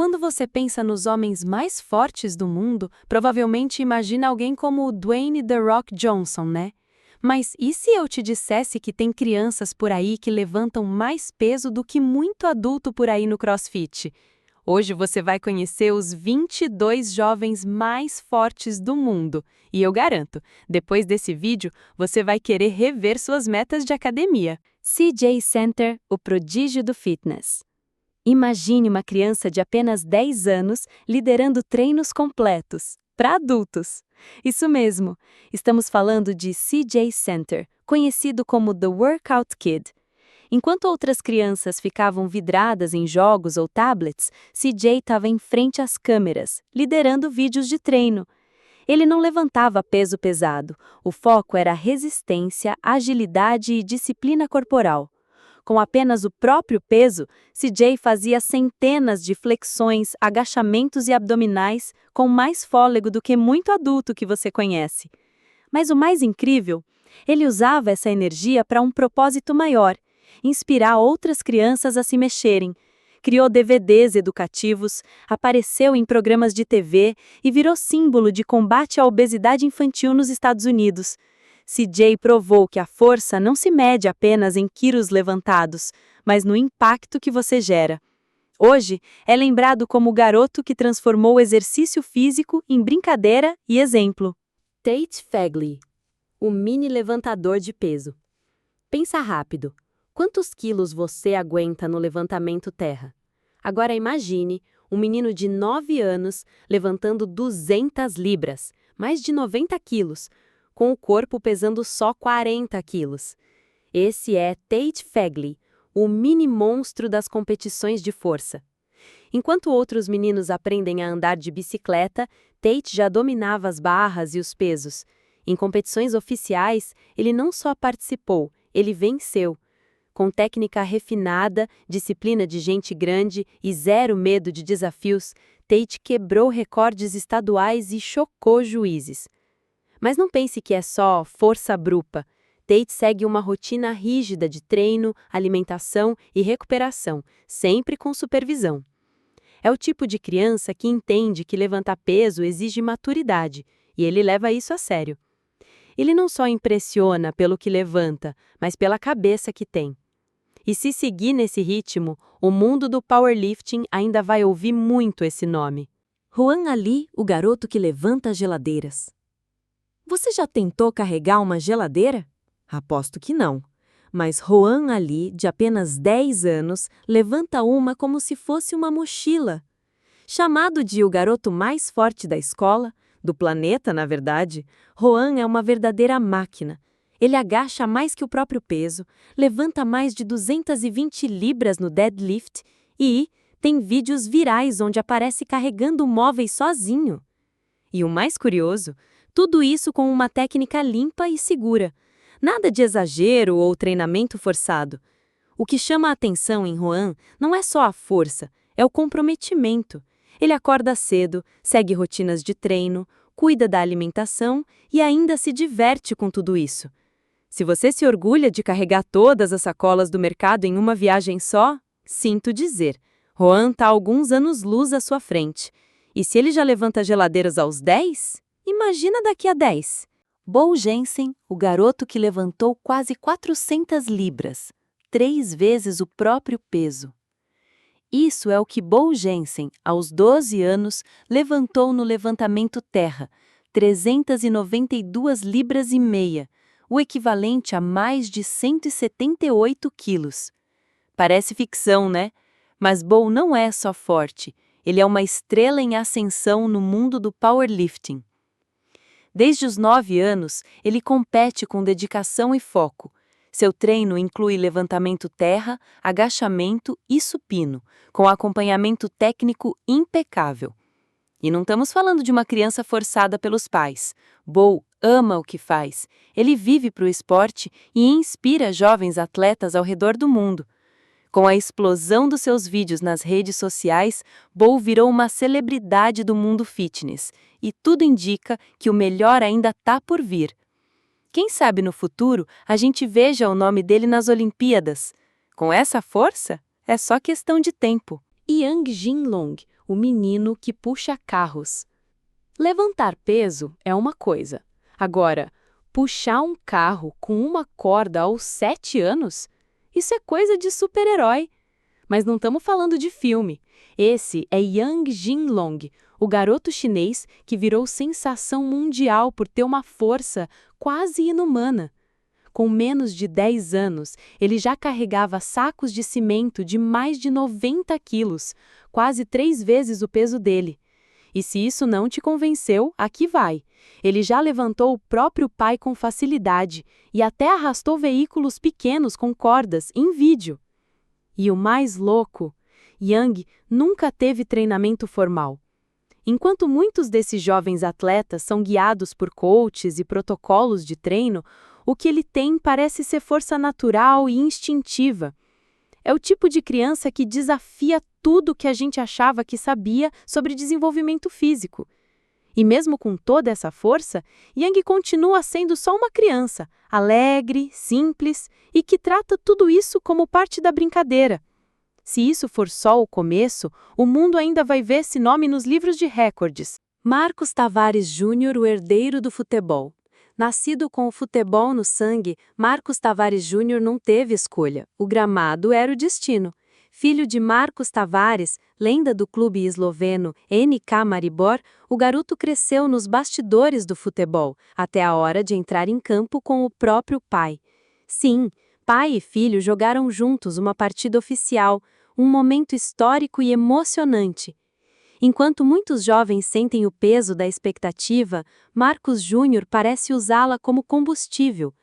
Quando você pensa nos homens mais fortes do mundo, provavelmente imagina alguém como o Dwayne The Rock Johnson, né? Mas e se eu te dissesse que tem crianças por aí que levantam mais peso do que muito adulto por aí no CrossFit? Hoje você vai conhecer os 22 jovens mais fortes do mundo. E eu garanto, depois desse vídeo, você vai querer rever suas metas de academia. CJ Center, o prodígio do fitness. Imagine uma criança de apenas 10 anos liderando treinos completos, para adultos. Isso mesmo, estamos falando de CJ Center, conhecido como The Workout Kid. Enquanto outras crianças ficavam vidradas em jogos ou tablets, CJ estava em frente às câmeras, liderando vídeos de treino. Ele não levantava peso pesado, o foco era resistência, agilidade e disciplina corporal. Com apenas o próprio peso, CJ fazia centenas de flexões, agachamentos e abdominais com mais fôlego do que muito adulto que você conhece. Mas o mais incrível, ele usava essa energia para um propósito maior: inspirar outras crianças a se mexerem. Criou DVDs educativos, apareceu em programas de TV e virou símbolo de combate à obesidade infantil nos Estados Unidos. CJ provou que a força não se mede apenas em quilos levantados, mas no impacto que você gera. Hoje, é lembrado como o garoto que transformou o exercício físico em brincadeira e exemplo. Tate Fegley, o mini levantador de peso. Pensa rápido. Quantos quilos você aguenta no levantamento terra? Agora imagine um menino de 9 anos levantando 200 libras, mais de 90 quilos, com o corpo pesando só 40 quilos. Esse é Tate Fegley, o mini monstro das competições de força. Enquanto outros meninos aprendem a andar de bicicleta, Tate já dominava as barras e os pesos. Em competições oficiais, ele não só participou, ele venceu. Com técnica refinada, disciplina de gente grande e zero medo de desafios, Tate quebrou recordes estaduais e chocou juízes. Mas não pense que é só força bruta. Tate segue uma rotina rígida de treino, alimentação e recuperação, sempre com supervisão. É o tipo de criança que entende que levantar peso exige maturidade, e ele leva isso a sério. Ele não só impressiona pelo que levanta, mas pela cabeça que tem. E se seguir nesse ritmo, o mundo do powerlifting ainda vai ouvir muito esse nome. Juan Ali, o garoto que levanta geladeiras. Você já tentou carregar uma geladeira? Aposto que não. Mas Juan Ali, de apenas 10 anos, levanta uma como se fosse uma mochila. Chamado de o garoto mais forte da escola, do planeta, na verdade, Juan é uma verdadeira máquina. Ele agacha mais que o próprio peso, levanta mais de 220 libras no deadlift e tem vídeos virais onde aparece carregando móveis sozinho. E o mais curioso, tudo isso com uma técnica limpa e segura. Nada de exagero ou treinamento forçado. O que chama a atenção em Juan não é só a força, é o comprometimento. Ele acorda cedo, segue rotinas de treino, cuida da alimentação e ainda se diverte com tudo isso. Se você se orgulha de carregar todas as sacolas do mercado em uma viagem só, sinto dizer, Juan está alguns anos-luz à sua frente. E se ele já levanta geladeiras aos 10, imagina daqui a 10. Bo Jensen, o garoto que levantou quase 400 libras, 3 vezes o próprio peso. Isso é o que Bo Jensen, aos 12 anos, levantou no levantamento terra, 392 libras e meia, o equivalente a mais de 178 quilos. Parece ficção, né? Mas Bo não é só forte, ele é uma estrela em ascensão no mundo do powerlifting. Desde os 9 anos, ele compete com dedicação e foco. Seu treino inclui levantamento terra, agachamento e supino, com acompanhamento técnico impecável. E não estamos falando de uma criança forçada pelos pais. Bo ama o que faz. Ele vive para o esporte e inspira jovens atletas ao redor do mundo. Com a explosão dos seus vídeos nas redes sociais, Bo virou uma celebridade do mundo fitness. E tudo indica que o melhor ainda está por vir. Quem sabe no futuro a gente veja o nome dele nas Olimpíadas. Com essa força, é só questão de tempo. Yang Jinlong, o menino que puxa carros. Levantar peso é uma coisa. Agora, puxar um carro com uma corda aos 7 anos? Isso é coisa de super-herói. Mas não estamos falando de filme. Esse é Yang Jinlong, o garoto chinês que virou sensação mundial por ter uma força quase inumana. Com menos de 10 anos, ele já carregava sacos de cimento de mais de 90 quilos, quase 3 vezes o peso dele. E se isso não te convenceu, aqui vai. Ele já levantou o próprio pai com facilidade e até arrastou veículos pequenos com cordas em vídeo. E o mais louco, Yang nunca teve treinamento formal. Enquanto muitos desses jovens atletas são guiados por coaches e protocolos de treino, o que ele tem parece ser força natural e instintiva. É o tipo de criança que desafia tudo que a gente achava que sabia sobre desenvolvimento físico. E mesmo com toda essa força, Yang continua sendo só uma criança, alegre, simples e que trata tudo isso como parte da brincadeira. Se isso for só o começo, o mundo ainda vai ver esse nome nos livros de recordes. Marcos Tavares Júnior, o herdeiro do futebol. Nascido com o futebol no sangue, Marcos Tavares Júnior não teve escolha. O gramado era o destino. Filho de Marcos Tavares, lenda do clube esloveno NK Maribor, o garoto cresceu nos bastidores do futebol, até a hora de entrar em campo com o próprio pai. Sim, pai e filho jogaram juntos uma partida oficial, um momento histórico e emocionante. Enquanto muitos jovens sentem o peso da expectativa, Marcos Júnior parece usá-la como combustível.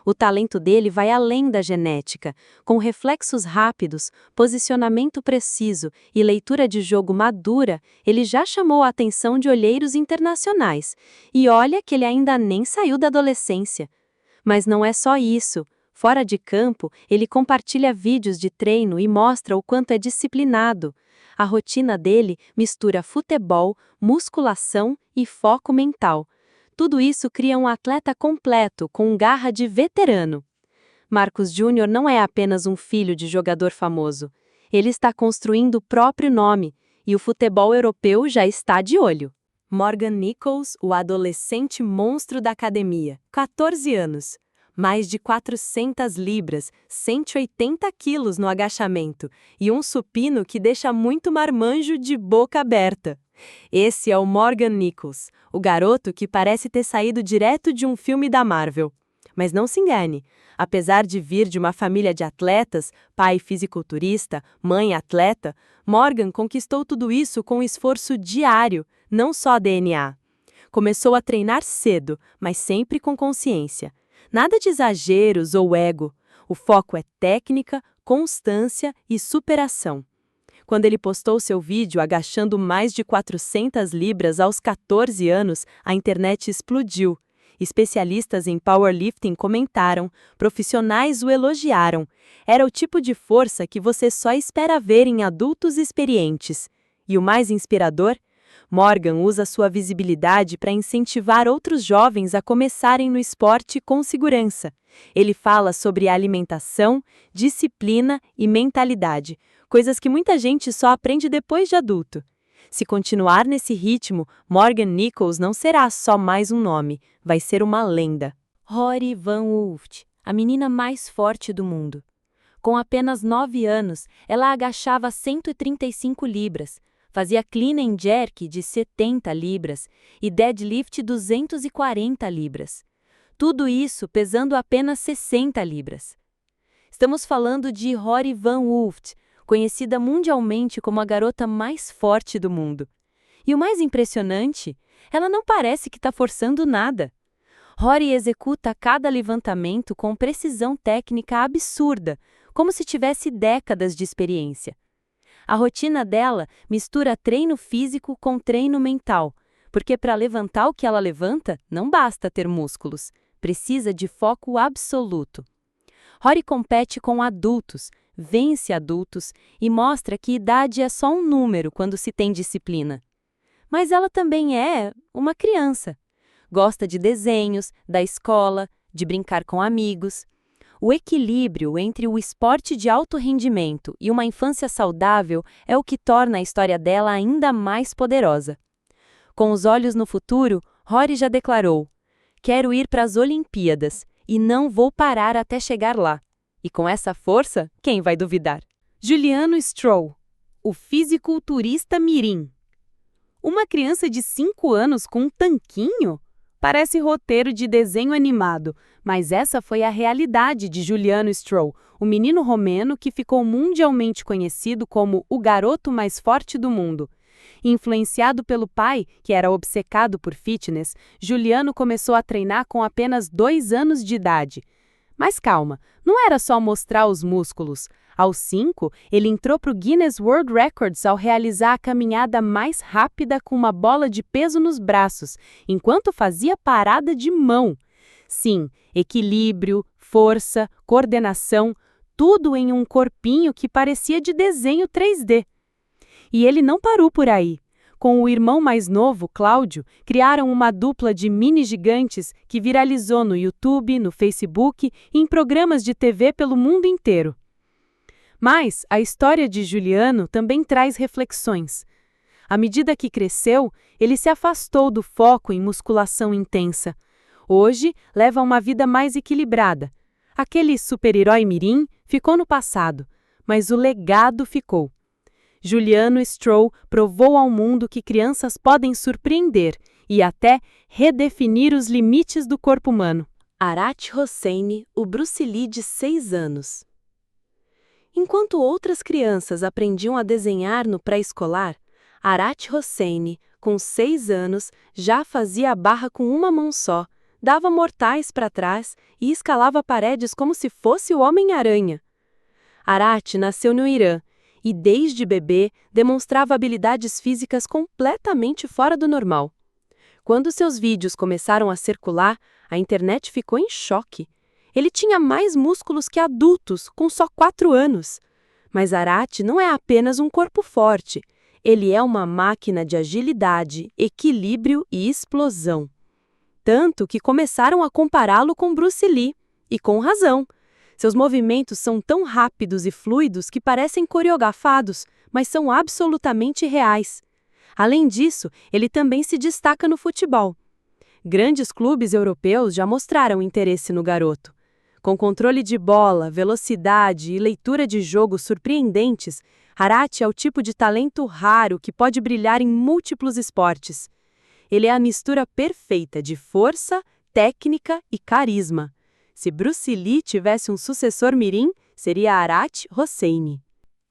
O talento dele vai além da genética. Com reflexos rápidos, posicionamento preciso e leitura de jogo madura, ele já chamou a atenção de olheiros internacionais. E olha que ele ainda nem saiu da adolescência. Mas não é só isso. Fora de campo, ele compartilha vídeos de treino e mostra o quanto é disciplinado. A rotina dele mistura futebol, musculação e foco mental. Tudo isso cria um atleta completo, com garra de veterano. Marcos Júnior não é apenas um filho de jogador famoso. Ele está construindo o próprio nome, e o futebol europeu já está de olho. Morgan Nichols, o adolescente monstro da academia, 14 anos. Mais de 400 libras, 180 quilos no agachamento e um supino que deixa muito marmanjo de boca aberta. Esse é o Morgan Nichols, o garoto que parece ter saído direto de um filme da Marvel. Mas não se engane, apesar de vir de uma família de atletas, pai fisiculturista, mãe atleta, Morgan conquistou tudo isso com esforço diário, não só DNA. Começou a treinar cedo, mas sempre com consciência. Nada de exageros ou ego. O foco é técnica, constância e superação. Quando ele postou seu vídeo agachando mais de 400 libras aos 14 anos, a internet explodiu. Especialistas em powerlifting comentaram, profissionais o elogiaram. Era o tipo de força que você só espera ver em adultos experientes. E o mais inspirador? Morgan usa sua visibilidade para incentivar outros jovens a começarem no esporte com segurança. Ele fala sobre alimentação, disciplina e mentalidade, coisas que muita gente só aprende depois de adulto. Se continuar nesse ritmo, Morgan Nichols não será só mais um nome, vai ser uma lenda. Rory Van Wulft, a menina mais forte do mundo. Com apenas 9 anos, ela agachava 135 libras, fazia clean and jerk de 70 libras e deadlift 240 libras. Tudo isso pesando apenas 60 libras. Estamos falando de Rory Van Wulft, conhecida mundialmente como a garota mais forte do mundo. E o mais impressionante, ela não parece que está forçando nada. Rory executa cada levantamento com precisão técnica absurda, como se tivesse décadas de experiência. A rotina dela mistura treino físico com treino mental, porque para levantar o que ela levanta, não basta ter músculos, precisa de foco absoluto. Rory compete com adultos, vence adultos e mostra que idade é só um número quando se tem disciplina. Mas ela também é uma criança. Gosta de desenhos, da escola, de brincar com amigos. O equilíbrio entre o esporte de alto rendimento e uma infância saudável é o que torna a história dela ainda mais poderosa. Com os olhos no futuro, Rory já declarou: "Quero ir para as Olimpíadas e não vou parar até chegar lá." E com essa força, quem vai duvidar? Juliano Stroll, o fisiculturista mirim. Uma criança de 5 anos com um tanquinho? Parece roteiro de desenho animado, mas essa foi a realidade de Juliano Stroll, o menino romeno que ficou mundialmente conhecido como o garoto mais forte do mundo. Influenciado pelo pai, que era obcecado por fitness, Juliano começou a treinar com apenas 2 anos de idade. Mas calma, não era só mostrar os músculos. Aos 5, ele entrou para o Guinness World Records ao realizar a caminhada mais rápida com uma bola de peso nos braços, enquanto fazia parada de mão. Sim, equilíbrio, força, coordenação, tudo em um corpinho que parecia de desenho 3D. E ele não parou por aí. Com o irmão mais novo, Cláudio, criaram uma dupla de mini-gigantes que viralizou no YouTube, no Facebook e em programas de TV pelo mundo inteiro. Mas a história de Juliano também traz reflexões. À medida que cresceu, ele se afastou do foco em musculação intensa. Hoje, leva uma vida mais equilibrada. Aquele super-herói mirim ficou no passado, mas o legado ficou. Juliano Stroll provou ao mundo que crianças podem surpreender e até redefinir os limites do corpo humano. Arat Hosseini, o Bruce Lee de 6 anos. Enquanto outras crianças aprendiam a desenhar no pré-escolar, Arat Hosseini, com 6 anos, já fazia a barra com uma mão só, dava mortais para trás e escalava paredes como se fosse o Homem-Aranha. Arat nasceu no Irã e, desde bebê, demonstrava habilidades físicas completamente fora do normal. Quando seus vídeos começaram a circular, a internet ficou em choque. Ele tinha mais músculos que adultos, com só 4 anos. Mas Arat não é apenas um corpo forte. Ele é uma máquina de agilidade, equilíbrio e explosão. Tanto que começaram a compará-lo com Bruce Lee. E com razão. Seus movimentos são tão rápidos e fluidos que parecem coreografados, mas são absolutamente reais. Além disso, ele também se destaca no futebol. Grandes clubes europeus já mostraram interesse no garoto. Com controle de bola, velocidade e leitura de jogo surpreendentes, Arat é o tipo de talento raro que pode brilhar em múltiplos esportes. Ele é a mistura perfeita de força, técnica e carisma. Se Bruce Lee tivesse um sucessor mirim, seria Arat Hosseini.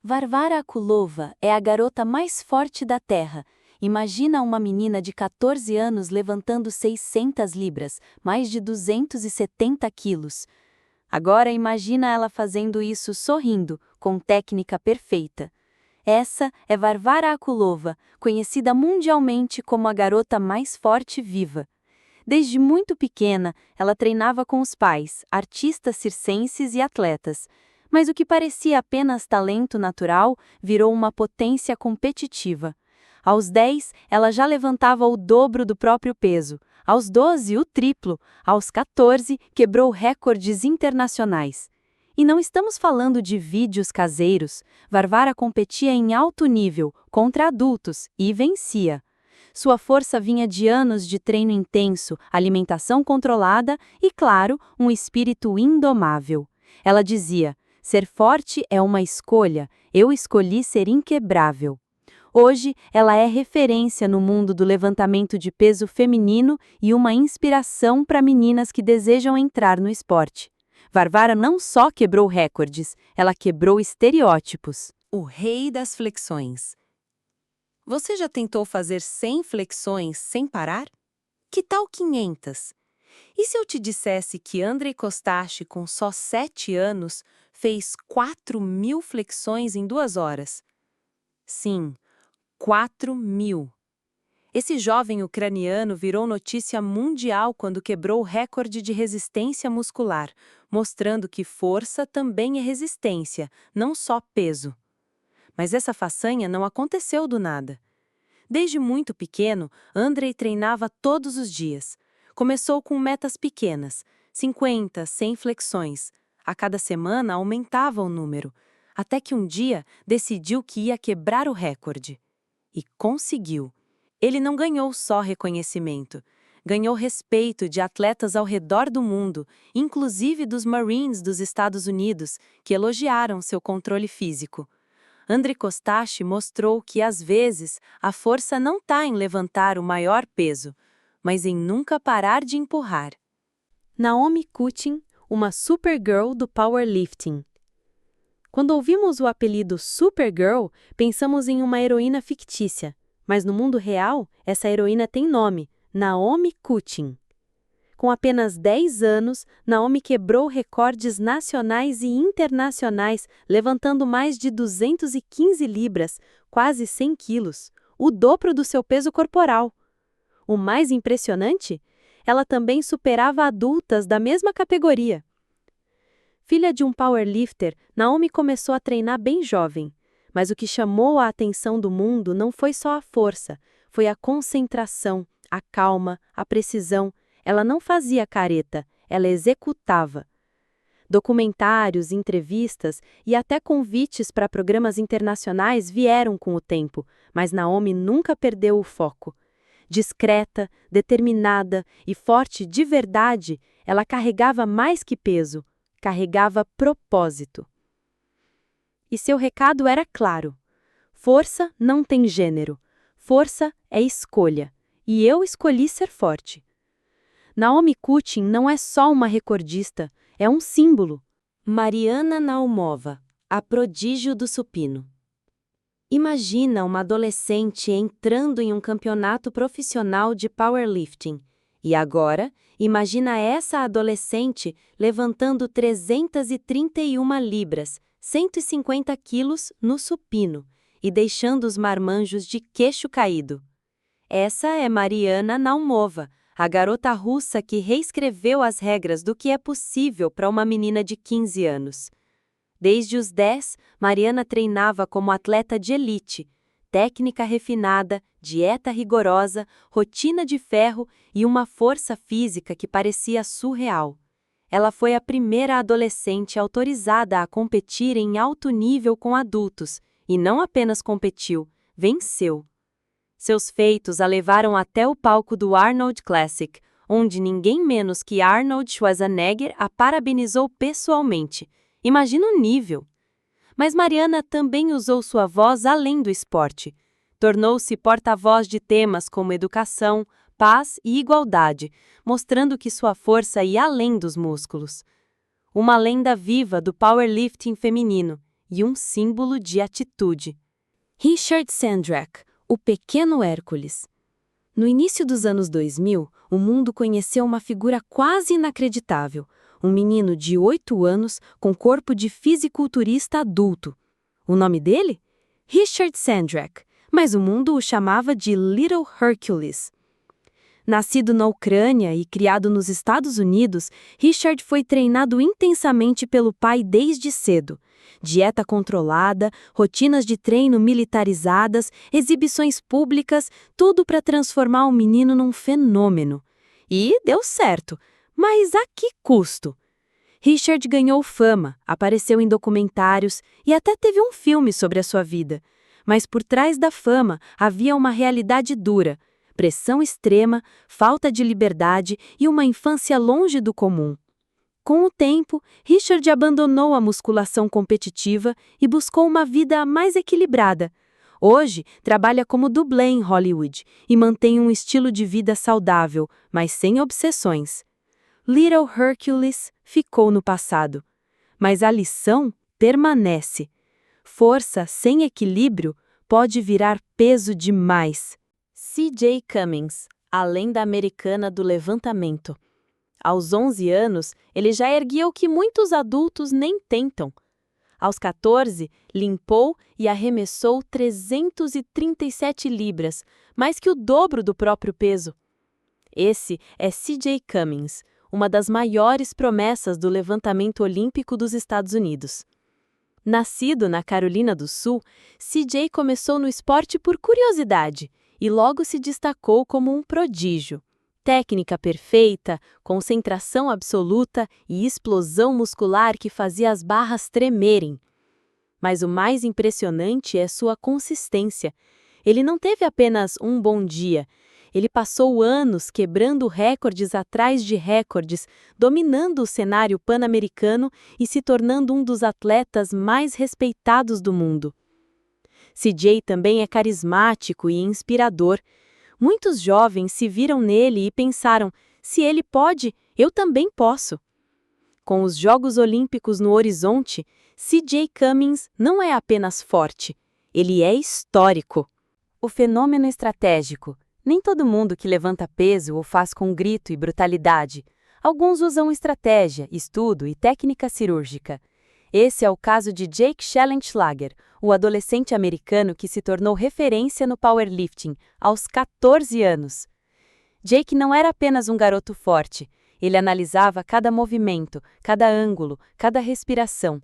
Varvara Akulova é a garota mais forte da Terra. Imagina uma menina de 14 anos levantando 600 libras, mais de 270 quilos. Agora imagina ela fazendo isso sorrindo, com técnica perfeita. Essa é Varvara Akulova, conhecida mundialmente como a garota mais forte viva. Desde muito pequena, ela treinava com os pais, artistas circenses e atletas. Mas o que parecia apenas talento natural virou uma potência competitiva. Aos 10, ela já levantava o dobro do próprio peso. Aos 12, o triplo. Aos 14, quebrou recordes internacionais. E não estamos falando de vídeos caseiros. Varvara competia em alto nível, contra adultos, e vencia. Sua força vinha de anos de treino intenso, alimentação controlada e, claro, um espírito indomável. Ela dizia: "Ser forte é uma escolha, eu escolhi ser inquebrável." Hoje, ela é referência no mundo do levantamento de peso feminino e uma inspiração para meninas que desejam entrar no esporte. Varvara não só quebrou recordes, ela quebrou estereótipos. O rei das flexões. Você já tentou fazer 100 flexões sem parar? Que tal 500? E se eu te dissesse que Andrei Kostach, com só 7 anos, fez 4.000 flexões em 2 horas? Sim, 4.000. Esse jovem ucraniano virou notícia mundial quando quebrou o recorde de resistência muscular, mostrando que força também é resistência, não só peso. Mas essa façanha não aconteceu do nada. Desde muito pequeno, Andrei treinava todos os dias. Começou com metas pequenas, 50, 100 flexões. A cada semana aumentava o número, até que um dia decidiu que ia quebrar o recorde. E conseguiu. Ele não ganhou só reconhecimento, ganhou respeito de atletas ao redor do mundo, inclusive dos Marines dos Estados Unidos, que elogiaram seu controle físico. Andrei Costache mostrou que, às vezes, a força não está em levantar o maior peso, mas em nunca parar de empurrar. Naomi Cutting, uma Supergirl do powerlifting. Quando ouvimos o apelido Supergirl, pensamos em uma heroína fictícia, mas no mundo real, essa heroína tem nome, Naomi Cutting. Com apenas 10 anos, Naomi quebrou recordes nacionais e internacionais, levantando mais de 215 libras, quase 100 quilos, o dobro do seu peso corporal. O mais impressionante? Ela também superava adultas da mesma categoria. Filha de um powerlifter, Naomi começou a treinar bem jovem. Mas o que chamou a atenção do mundo não foi só a força, foi a concentração, a calma, a precisão. Ela não fazia careta, ela executava. Documentários, entrevistas e até convites para programas internacionais vieram com o tempo, mas Naomi nunca perdeu o foco. Discreta, determinada e forte de verdade, ela carregava mais que peso, carregava propósito. E seu recado era claro: força não tem gênero, força é escolha, e eu escolhi ser forte. Naomi Cutting não é só uma recordista, é um símbolo. Mariana Naumova, a prodígio do supino. Imagina uma adolescente entrando em um campeonato profissional de powerlifting. E agora, imagina essa adolescente levantando 331 libras, 150 quilos, no supino, e deixando os marmanjos de queixo caído. Essa é Mariana Naumova, a garota russa que reescreveu as regras do que é possível para uma menina de 15 anos. Desde os 10, Mariana treinava como atleta de elite, técnica refinada, dieta rigorosa, rotina de ferro e uma força física que parecia surreal. Ela foi a primeira adolescente autorizada a competir em alto nível com adultos, e não apenas competiu, venceu. Seus feitos a levaram até o palco do Arnold Classic, onde ninguém menos que Arnold Schwarzenegger a parabenizou pessoalmente. Imagina o nível! Mas Mariana também usou sua voz além do esporte. Tornou-se porta-voz de temas como educação, paz e igualdade, mostrando que sua força ia além dos músculos. Uma lenda viva do powerlifting feminino e um símbolo de atitude. Richard Sandrak, o pequeno Hércules. No início dos anos 2000, o mundo conheceu uma figura quase inacreditável, um menino de 8 anos com corpo de fisiculturista adulto. O nome dele? Richard Sandrak, mas o mundo o chamava de Little Hercules. Nascido na Ucrânia e criado nos Estados Unidos, Richard foi treinado intensamente pelo pai desde cedo. Dieta controlada, rotinas de treino militarizadas, exibições públicas, tudo para transformar o menino num fenômeno. E deu certo, mas a que custo? Richard ganhou fama, apareceu em documentários e até teve um filme sobre a sua vida. Mas por trás da fama havia uma realidade dura: pressão extrema, falta de liberdade e uma infância longe do comum. Com o tempo, Richard abandonou a musculação competitiva e buscou uma vida mais equilibrada. Hoje, trabalha como dublê em Hollywood e mantém um estilo de vida saudável, mas sem obsessões. Little Hercules ficou no passado, mas a lição permanece. Força sem equilíbrio pode virar peso demais. C.J. Cummings, a lenda americana do levantamento. Aos 11 anos, ele já erguia o que muitos adultos nem tentam. Aos 14, limpou e arremessou 337 libras, mais que o dobro do próprio peso. Esse é C.J. Cummings, uma das maiores promessas do levantamento olímpico dos Estados Unidos. Nascido na Carolina do Sul, C.J. começou no esporte por curiosidade e logo se destacou como um prodígio. Técnica perfeita, concentração absoluta e explosão muscular que fazia as barras tremerem. Mas o mais impressionante é sua consistência. Ele não teve apenas um bom dia. Ele passou anos quebrando recordes atrás de recordes, dominando o cenário pan-americano e se tornando um dos atletas mais respeitados do mundo. CJ também é carismático e inspirador. Muitos jovens se viram nele e pensaram: se ele pode, eu também posso. Com os Jogos Olímpicos no horizonte, CJ Cummings não é apenas forte, ele é histórico. O fenômeno estratégico. Nem todo mundo que levanta peso o faz com grito e brutalidade. Alguns usam estratégia, estudo e técnica cirúrgica. Esse é o caso de Jake Schellenschlager, o adolescente americano que se tornou referência no powerlifting aos 14 anos. Jake não era apenas um garoto forte, ele analisava cada movimento, cada ângulo, cada respiração.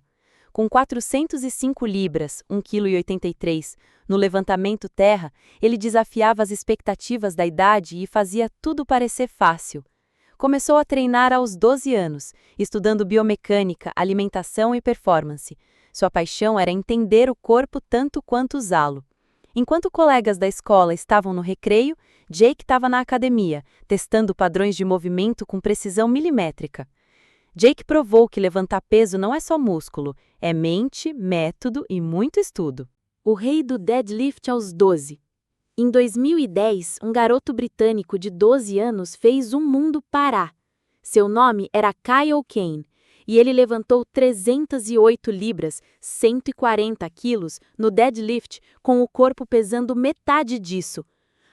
Com 405 libras, 1,83 kg, no levantamento terra, ele desafiava as expectativas da idade e fazia tudo parecer fácil. Começou a treinar aos 12 anos, estudando biomecânica, alimentação e performance. Sua paixão era entender o corpo tanto quanto usá-lo. Enquanto colegas da escola estavam no recreio, Jake estava na academia, testando padrões de movimento com precisão milimétrica. Jake provou que levantar peso não é só músculo, é mente, método e muito estudo. O rei do deadlift aos 12. Em 2010, um garoto britânico de 12 anos fez o mundo parar. Seu nome era Kyle Kane, e ele levantou 308 libras, 140 quilos, no deadlift, com o corpo pesando metade disso.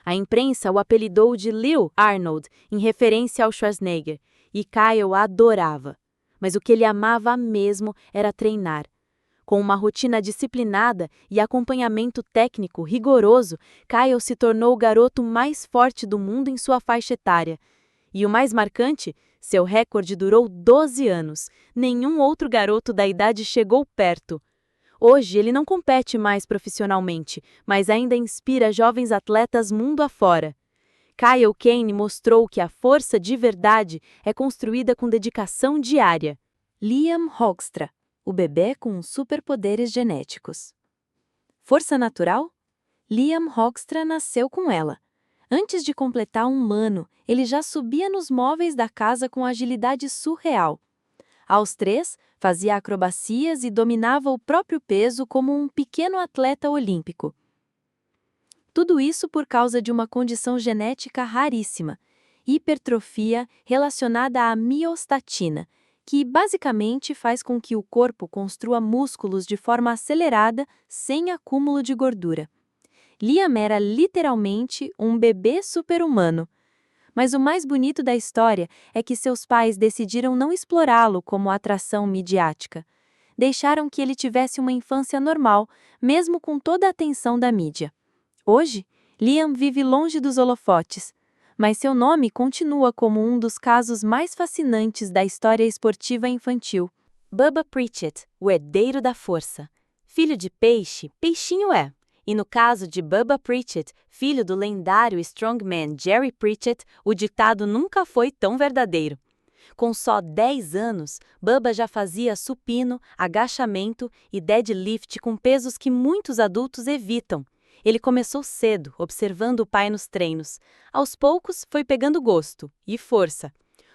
A imprensa o apelidou de Lil Arnold, em referência ao Schwarzenegger, e Kyle adorava. Mas o que ele amava mesmo era treinar. Com uma rotina disciplinada e acompanhamento técnico rigoroso, Kyle se tornou o garoto mais forte do mundo em sua faixa etária. E o mais marcante, seu recorde durou 12 anos. Nenhum outro garoto da idade chegou perto. Hoje ele não compete mais profissionalmente, mas ainda inspira jovens atletas mundo afora. Kyle Kane mostrou que a força de verdade é construída com dedicação diária. Liam Hoekstra, o bebê com superpoderes genéticos. Força natural? Liam Hoekstra nasceu com ela. Antes de completar 1 ano, ele já subia nos móveis da casa com agilidade surreal. Aos 3, fazia acrobacias e dominava o próprio peso como um pequeno atleta olímpico. Tudo isso por causa de uma condição genética raríssima, hipertrofia relacionada à miostatina, que basicamente faz com que o corpo construa músculos de forma acelerada, sem acúmulo de gordura. Liam era literalmente um bebê super-humano. Mas o mais bonito da história é que seus pais decidiram não explorá-lo como atração midiática. Deixaram que ele tivesse uma infância normal, mesmo com toda a atenção da mídia. Hoje, Liam vive longe dos holofotes, mas seu nome continua como um dos casos mais fascinantes da história esportiva infantil. Bubba Pritchett, o herdeiro da força. Filho de peixe, peixinho é. E no caso de Bubba Pritchett, filho do lendário strongman Jerry Pritchett, o ditado nunca foi tão verdadeiro. Com só 10 anos, Bubba já fazia supino, agachamento e deadlift com pesos que muitos adultos evitam. Ele começou cedo, observando o pai nos treinos. Aos poucos, foi pegando gosto e força.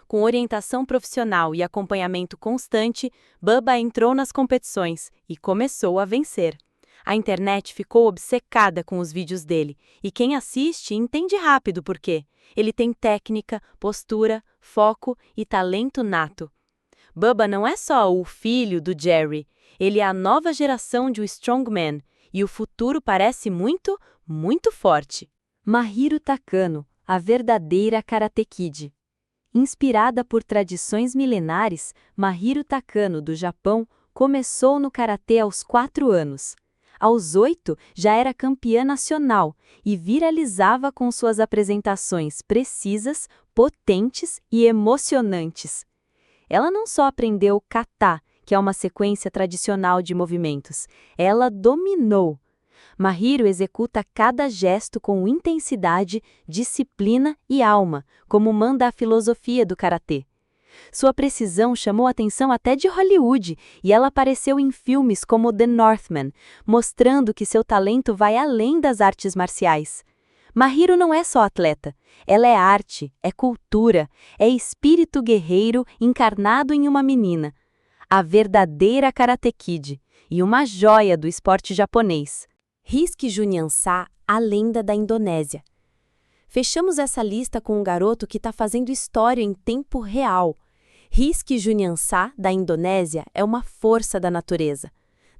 Com orientação profissional e acompanhamento constante, Bubba entrou nas competições e começou a vencer. A internet ficou obcecada com os vídeos dele, e quem assiste entende rápido por quê. Ele tem técnica, postura, foco e talento nato. Bubba não é só o filho do Jerry, ele é a nova geração de strongman, e o futuro parece muito, muito forte. Mahiro Takano, a verdadeira Karate Kid. Inspirada por tradições milenares, Mahiro Takano, do Japão, começou no karatê aos 4 anos. Aos 8, já era campeã nacional e viralizava com suas apresentações precisas, potentes e emocionantes. Ela não só aprendeu kata, que é uma sequência tradicional de movimentos, ela dominou. Mahiro executa cada gesto com intensidade, disciplina e alma, como manda a filosofia do karatê. Sua precisão chamou a atenção até de Hollywood e ela apareceu em filmes como The Northman, mostrando que seu talento vai além das artes marciais. Mahiro não é só atleta, ela é arte, é cultura, é espírito guerreiro encarnado em uma menina. A verdadeira Karate Kid e uma joia do esporte japonês. Rizky Junyansah, a lenda da Indonésia. Fechamos essa lista com um garoto que está fazendo história em tempo real. Rizky Junyansah, da Indonésia, é uma força da natureza.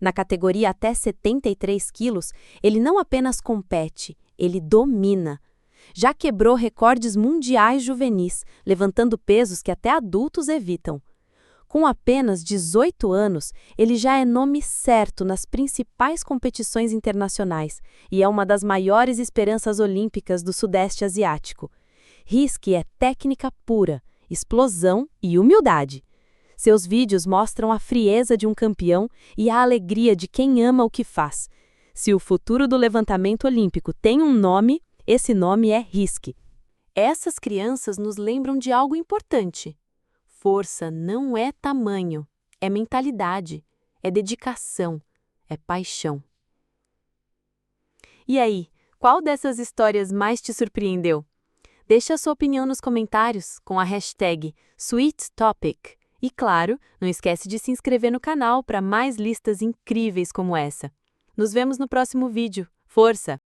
Na categoria até 73 quilos, ele não apenas compete, ele domina. Já quebrou recordes mundiais juvenis, levantando pesos que até adultos evitam. Com apenas 18 anos, ele já é nome certo nas principais competições internacionais e é uma das maiores esperanças olímpicas do Sudeste Asiático. Rizky é técnica pura, explosão e humildade. Seus vídeos mostram a frieza de um campeão e a alegria de quem ama o que faz. Se o futuro do levantamento olímpico tem um nome, esse nome é Rizky. Essas crianças nos lembram de algo importante. Força não é tamanho, é mentalidade, é dedicação, é paixão. E aí, qual dessas histórias mais te surpreendeu? Deixe a sua opinião nos comentários com a hashtag SweetTopic. E claro, não esquece de se inscrever no canal para mais listas incríveis como essa. Nos vemos no próximo vídeo. Força!